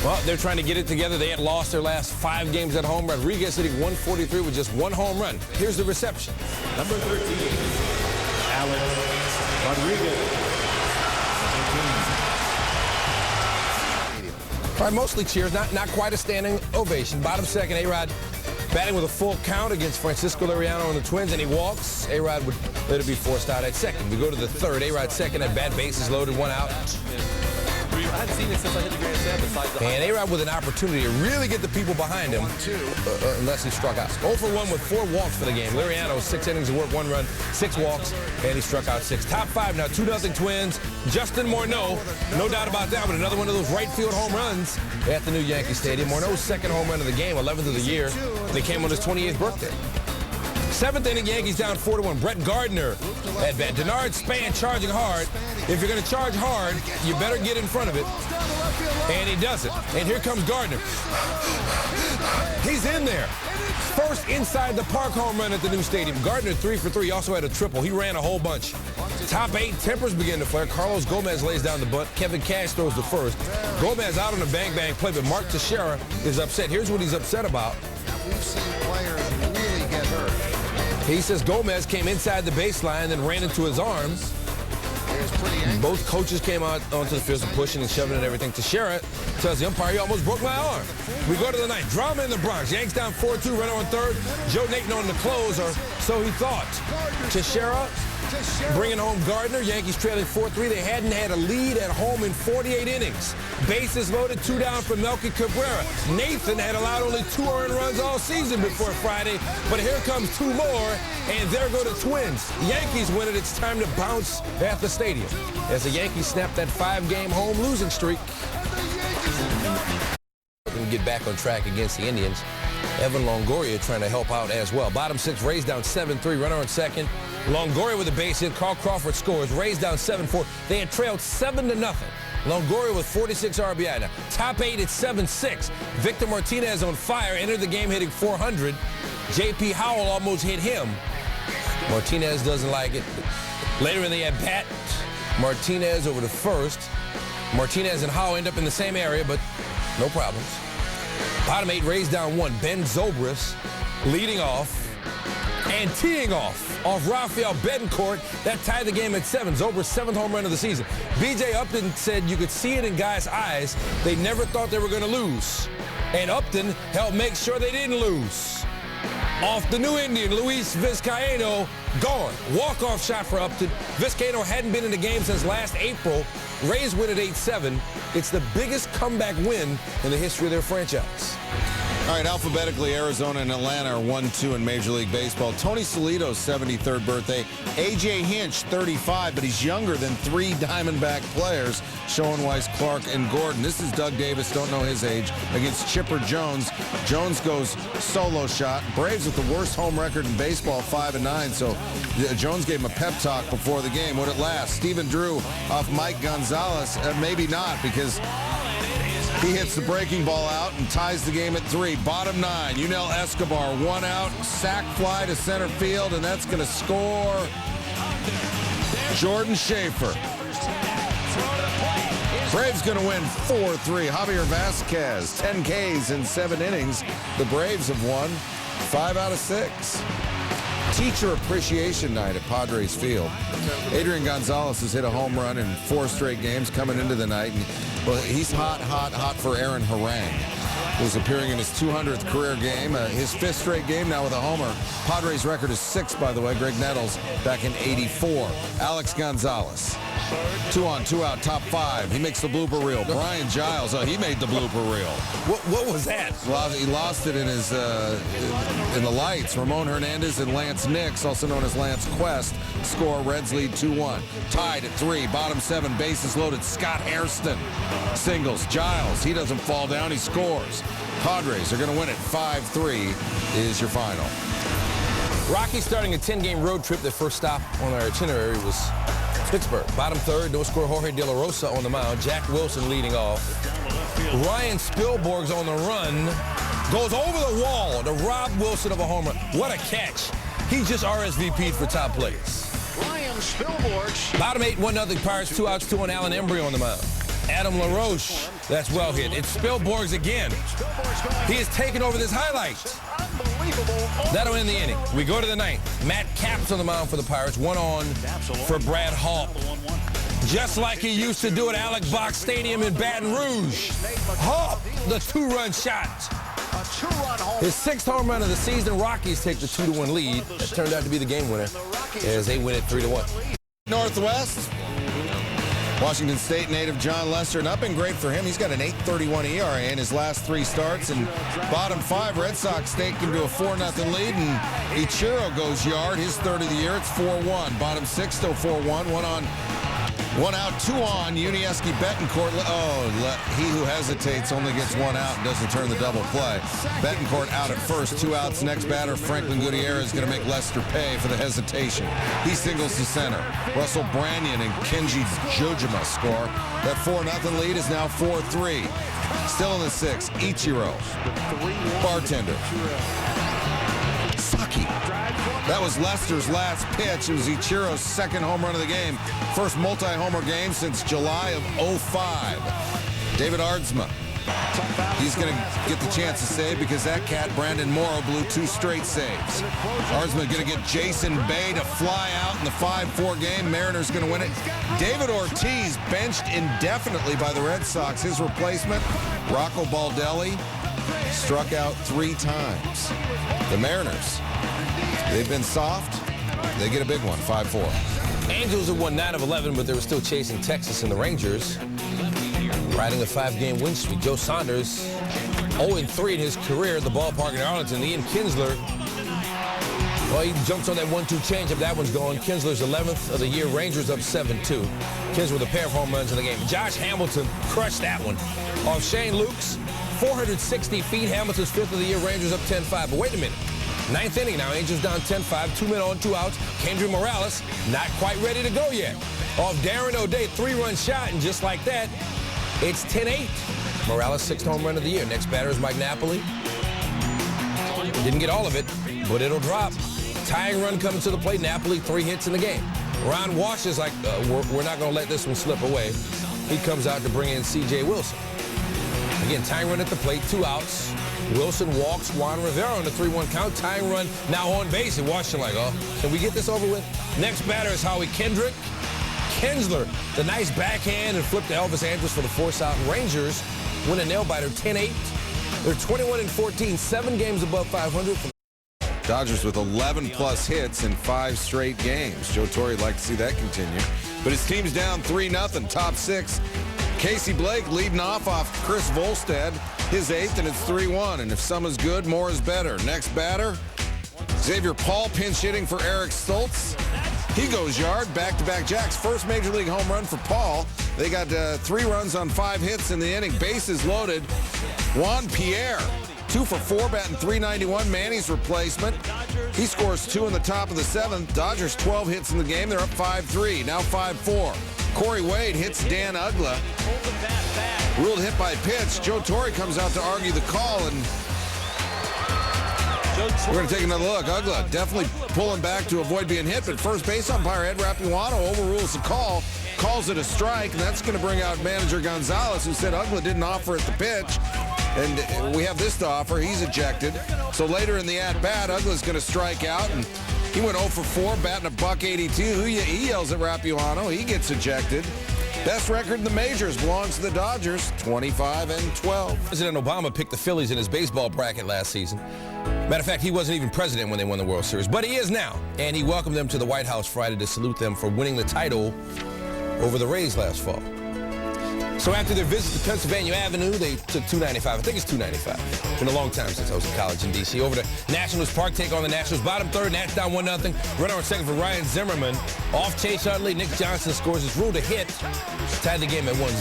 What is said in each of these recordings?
Well, they're trying to get it together. They had lost their last 5 games at home. Rodriguez hitting 143 with just 1 home run. Here's the reception. Number 13, Alex Rodriguez. All right, mostly cheers, not quite a standing ovation. Bottom second, A-Rod batting with a full count against Francisco Liriano and the Twins, and he walks. A-Rod would later be forced out at second. We go to the third. A-Rod second at bat, bases loaded, 1 out. I hadn't seen it since I hit the grand slam besides the And A-Rod with an opportunity to really get the people behind him, unless he struck out. 0 for 1 with 4 walks for the game. Liriano, 6 innings of work, 1 run, 6 walks, and he struck out 6. Top 5 now, 2-0 Twins. Justin Morneau, no doubt about that, but another one of those right field home runs at the new Yankee Stadium. Morneau's second home run of the game, 11th of the year. They came on his 28th birthday. 7th inning, Yankees down 4-1. Brett Gardner at bat. Denard Span charging hard. If you're going to charge hard, you better get in front of it. And he does it. And here comes Gardner. He's in there. First inside the park home run at the new stadium. Gardner 3 for 3. He also had a triple. He ran a whole bunch. Top 8, tempers begin to flare. Carlos Gomez lays down the bunt. Kevin Cash throws the first. Gomez out on a bang-bang play, but Mark Teixeira is upset. Here's what he's upset about. We've seen players really get hurt. He says Gomez came inside the baseline, then ran into his arms. Both coaches came out onto the field pushing and shoving and everything. Teixeira tells the umpire, he almost broke my arm. We go to the ninth. Drama in the Bronx. Yanks down 4-2, runner on third. Joe Nathan on the close, or so he thought. Teixeira bringing home Gardner. Yankees trailing 4-3. They hadn't had a lead at home in 48 innings. Bases loaded, 2 down for Melky Cabrera. Nathan had allowed only 2 earned runs all season before Friday, but here comes 2 more, and there go the Twins. Yankees win it. It's time to bounce at the stadium as the Yankees snap that 5-game home losing streak and get back on track against the Indians. Evan Longoria trying to help out as well. Bottom 6, Rays down 7-3, runner on second. Longoria with a base hit. Carl Crawford scores. Rays down 7-4. They had trailed 7-0. Longoria with 46 RBI now. Top 8 at 7-6. Victor Martinez on fire. Entered the game hitting 400. J.P. Howell almost hit him. Martinez doesn't like it. Later in the at-bat, Martinez over to first. Martinez and Howell end up in the same area, but no problems. Bottom 8, Rays down 1. Ben Zobrist leading off and teeing off Rafael Betancourt. That tied the game at 7. Zobrist's 7th home run of the season. B.J. Upton said you could see it in guys' eyes. They never thought they were going to lose. And Upton helped make sure they didn't lose. Off the new Indian, Luis Vizcaino, gone. Walk-off shot for Upton. Vizcaino hadn't been in the game since last April. Rays win at 8-7. It's the biggest comeback win in the history of their franchise. All right, alphabetically, Arizona and Atlanta are 1-2 in Major League Baseball. Tony Solito's 73rd birthday. A.J. Hinch, 35, but he's younger than 3 Diamondback players, Schoenweiss, Clark, and Gordon. This is Doug Davis, don't know his age, against Chipper Jones. Jones goes solo shot. Braves with the worst home record in baseball, 5-9, so Jones gave him a pep talk before the game. Would it last? Stephen Drew off Mike Gonzalez. Maybe not, because he hits the breaking ball out and ties the game at 3. Bottom 9, Yunel Escobar, 1 out, sac fly to center field, and that's going to score Jordan Schaefer. Braves going to win 4-3. Javier Vasquez, 10 Ks in 7 innings. The Braves have won 5 out of 6. Teacher Appreciation Night at Padres Field. Adrian Gonzalez has hit a home run in 4 straight games coming into the night. And, well, he's hot for Aaron Harang, who's appearing in his 200th career game, his 5th straight game now with a homer. Padres record is 6, by the way. Greg Nettles back in '84. Alex Gonzalez, 2 on, 2 out, top 5. He makes the blooper reel. Brian Giles, he made the blooper reel. What was that? Well, he lost it in his in the lights. Ramon Hernandez and Lance Nix, also known as Lance Quest, score. Reds lead 2-1. Tied at 3. Bottom 7, bases loaded. Scott Hairston singles. Giles, he doesn't fall down. He scores. Padres are going to win it 5-3 is your final. Rockies starting a 10-game road trip. Their first stop on our itinerary was Pittsburgh. Bottom 3rd, no score Jorge De La Rosa on the mound. Jack Wilson leading off. Ryan Spilborgh's on the run. Goes over the wall to rob Wilson of a home run. What a catch. He just RSVP'd for top place. Ryan Spilborgh. Bottom 8, 1-0 Pirates. 2 outs, 2 on Alan Embry on the mound. Adam LaRoche. That's well hit. It's Spielborg's again. He has taken over this highlight. That'll end the inning. We go to the ninth. Matt Capps on the mound for the Pirates. One on for Brad Hall. Just like he used to do at Alex Box Stadium in Baton Rouge. Hall, the two-run shot. His sixth home run of the season. Rockies take the 2-1 lead. That turned out to be the game winner as they win it 3-1. Northwest. Washington State native John Lester, not been great for him. He's got an 8.31 ERA in his last 3 starts. And bottom 5, Red Sox take him to a 4-0 lead. And Ichiro goes yard, his third of the year. It's 4-1. Bottom 6 still 4-1. One out, 2 on. Unieski Betancourt. He who hesitates only gets 1 out and doesn't turn the double play. Betancourt out at first, 2 outs. Next batter, Franklin Gutierrez is going to make Lester pay for the hesitation. He singles to center. Russell Branyan and Kenji Jojima score. That 4-0 lead is now 4-3. Still in the 6th, Ichiro. Bartender. Saki. That was Lester's last pitch. It was Ichiro's second home run of the game. First multi-homer game since July of 05. David Aardsma. He's going to get the chance to save because that cat, Brandon Morrow, blew 2 straight saves. Aardsma going to get Jason Bay to fly out in the 5-4 game. Mariners going to win it. David Ortiz benched indefinitely by the Red Sox. His replacement, Rocco Baldelli, struck out 3 times. The Mariners, they've been soft. They get a big one, 5-4. Angels have won 9 of 11, but they were still chasing Texas and the Rangers, riding a 5-game win streak. Joe Saunders, 0-3 in his career at the ballpark in Arlington. Ian Kinsler, well, he jumps on that 1-2 changeup. That one's going. Kinsler's 11th of the year. Rangers up 7-2. Kinsler with a pair of home runs in the game. Josh Hamilton crushed that one off Shane Lukes. 460 feet. Hamilton's 5th of the year. Rangers up 10-5. But wait a minute. 9th inning now. Angels down 10-5. 2 men on, 2 outs. Kendry Morales not quite ready to go yet. Off Darren O'Day, 3-run shot, and just like that, it's 10-8. Morales' 6th home run of the year. Next batter is Mike Napoli. Didn't get all of it, but it'll drop. Tying run coming to the plate. Napoli, 3 hits in the game. Ron Walsh is like, we're not going to let this one slip away. He comes out to bring in C.J. Wilson. Again, tying run at the plate, 2 outs. Wilson walks Juan Rivera on the 3-1 count. Tying run now on base. And Washington like, oh, can we get this over with? Next batter is Howie Kendrick. Kinsler, the nice backhand and flip to Elvis Andrus for the force out. Rangers win a nail-biter, 10-8. They're 21-14, 7 games above 500. Dodgers with 11-plus hits in 5 straight games. Joe Torre would like to see that continue. But his team's down 3-0, top 6. Casey Blake leading off Chris Volstad, his 8th, and it's 3-1. And if some is good, more is better. Next batter, Xavier Paul pinch hitting for Eric Stoltz. He goes yard, back-to-back jacks. First Major League home run for Paul. They got 3 runs on 5 hits in the inning. Bases loaded. Juan Pierre, 2 for 4, batting .391. Manny's replacement. He scores 2 in the top of the 7th. Dodgers 12 hits in the game. They're up 5-3, now 5-4. Corey Wade hits Dan Ugla. Ruled hit by pitch. Joe Torre comes out to argue the call, and we're going to take another look. Ugla definitely pulling back to avoid being hit, but first base umpire Ed Rapuano overrules the call, calls it a strike, and that's going to bring out manager Gonzalez, who said Ugla didn't offer at the pitch. And we have this to offer. He's ejected. So later in the at-bat, Ugla's going to strike out, and he went 0 for 4, batting $182. He yells at Rapuano. He gets ejected. Best record in the majors belongs to the Dodgers, 25-12. President Obama picked the Phillies in his baseball bracket last season. Matter of fact, he wasn't even president when they won the World Series, but he is now. And he welcomed them to the White House Friday to salute them for winning the title over the Rays last fall. So after their visit to Pennsylvania Avenue, they took 295. I think it's 295. It's been a long time since I was in college in D.C. Over to Nationals Park, take on the Nationals. Bottom 3rd, Nats down 1-0. Runner on second for Ryan Zimmerman. Off Chase Utley, Nick Johnson scores. It's ruled a hit. Tied the game at 1.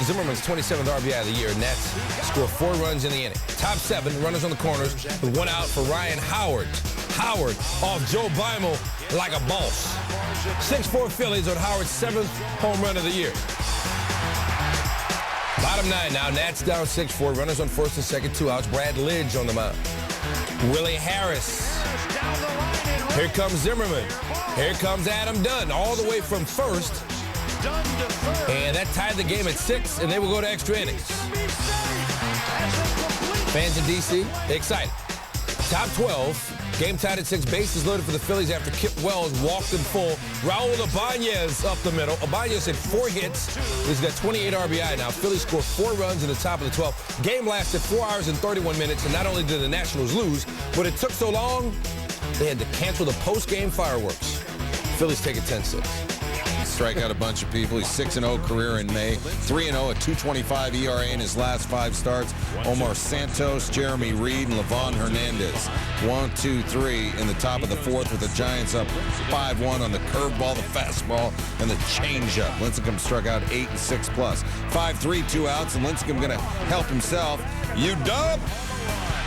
Zimmerman's 27th RBI of the year. Nats score 4 runs in the inning. Top 7, runners on the corners with 1 out for Ryan Howard. Howard off Joe Beimel like a boss. 6-4 Phillies on Howard's 7th home run of the year. Bottom 9 now, Nats down 6-4. Runners on first and second, 2 outs. Brad Lidge on the mound. Willie Harris. Here comes Zimmerman. Here comes Adam Dunn, all the way from first. And that tied the game at 6, and they will go to extra innings. Fans in D.C., they excited. Top 12, game tied at 6, bases loaded for the Phillies after Kip Wells walked in full. Raul Ibanez up the middle. Ibanez had 4 hits. He's got 28 RBI now. Phillies scored 4 runs in the top of the 12th. Game lasted 4 hours and 31 minutes, and not only did the Nationals lose, but it took so long, they had to cancel the post-game fireworks. Phillies take it 10-6. Strike out a bunch of people. He's 6-0 career in May. 3-0, a 2.25 ERA in his last 5 starts. Omar Santos, Jeremy Reed, and Levon Hernandez. 1, 2, 3 in the top of the 4th with the Giants up 5-1 on the curveball, the fastball, and the changeup. Lincecum struck out 8 and 6 plus. 5-3, 2 outs, and Lincecum going to help himself. You dub!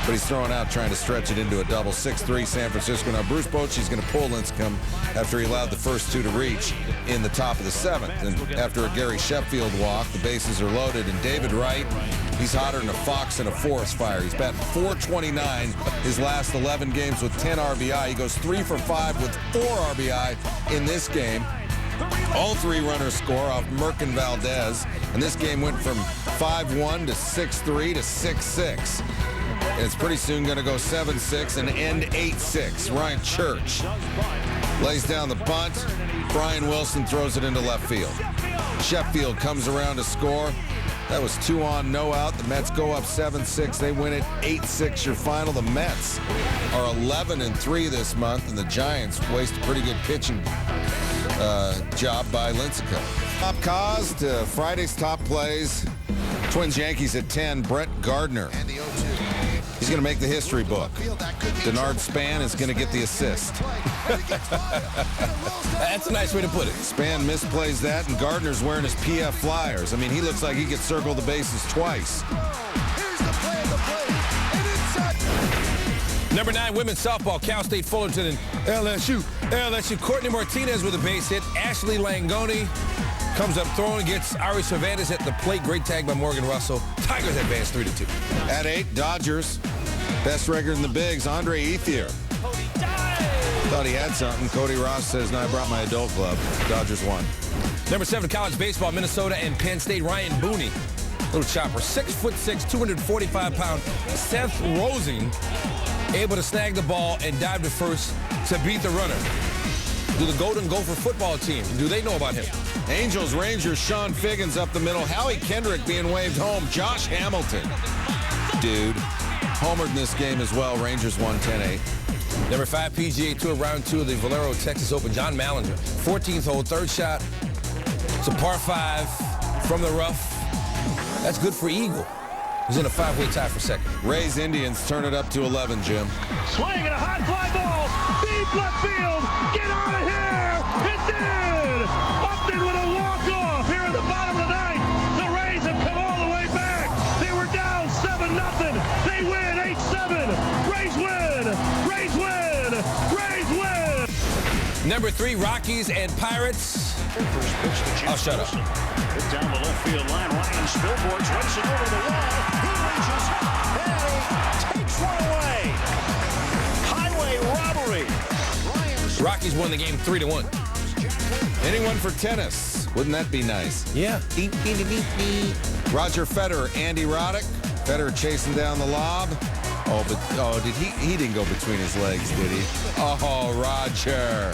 But he's throwing out, trying to stretch it into a double. 6-3 San Francisco. Now, Bruce Bochy's going to pull Lincecum after he allowed the first 2 to reach in the top of the 7th. And after a Gary Sheffield walk, the bases are loaded. And David Wright, he's hotter than a fox in a forest fire. He's batting .429 his last 11 games with 10 RBI. He goes 3 for 5 with 4 RBI in this game. All 3 runners score off Merkin Valdez. And this game went from 5-1 to 6-3 to 6-6. And it's pretty soon going to go 7-6 and end 8-6. Ryan Church lays down the bunt. Brian Wilson throws it into left field. Sheffield comes around to score. That was 2 on, no out. The Mets go up 7-6. They win it 8-6. Your final. The Mets are 11-3 this month, and the Giants waste a pretty good pitching job by Lincecum. Top cause to Friday's top plays. Twins Yankees at 10. Brett Gardner. He's going to make the history book. Denard Span is going to get the assist. That's a nice way to put it. Span misplays that, and Gardner's wearing his PF Flyers. I mean, he looks like he could circle the bases twice. Number 9, women's softball, Cal State Fullerton and LSU. Courtney Martinez with a base hit. Ashley Langoni comes up throwing, gets Ari Cervantes at the plate. Great tag by Morgan Russell. Tigers advance 3-2. At 8, Dodgers. Best record in the bigs, Andre Ethier. Thought he had something. Cody Ross says, no, I brought my adult glove. Dodgers won. Number 7, college baseball, Minnesota and Penn State. Ryan Booney, little chopper, 6'6", 245-pound Seth Rosing, able to snag the ball and dive to first to beat the runner. Do the Golden Gopher football team, do they know about him? Angels, Rangers, Sean Figgins up the middle. Howie Kendrick being waved home. Josh Hamilton. Dude. Homered in this game as well. Rangers won 10-8. Number 5, PGA Tour, round 2 of the Valero Texas Open. John Mallinger, 14th hole, 3rd shot. It's a par 5 from the rough. That's good for Eagle. He's in a 5-way tie for 2nd. Rays Indians turn it up to 11, Jim. Swing and a high fly ball. Deep left field. Get out of here. It did. Upton with a walk-off here at the bottom of the 9th. The Rays have come all the way back. They were down 7-0. They win 8-7. Rays win. Rays win. Rays win. Number 3, Rockies and Pirates. Oh, shut up. Hit down the left field line. Ryan Spilborg's racing over the wall. He reaches and he takes one away. Highway robbery. Rockies won the game 3-1. Anyone for tennis? Wouldn't that be nice? Yeah. Roger Federer, Andy Roddick. Federer chasing down the lob. Oh, but did he didn't go between his legs, did he? Oh, Roger.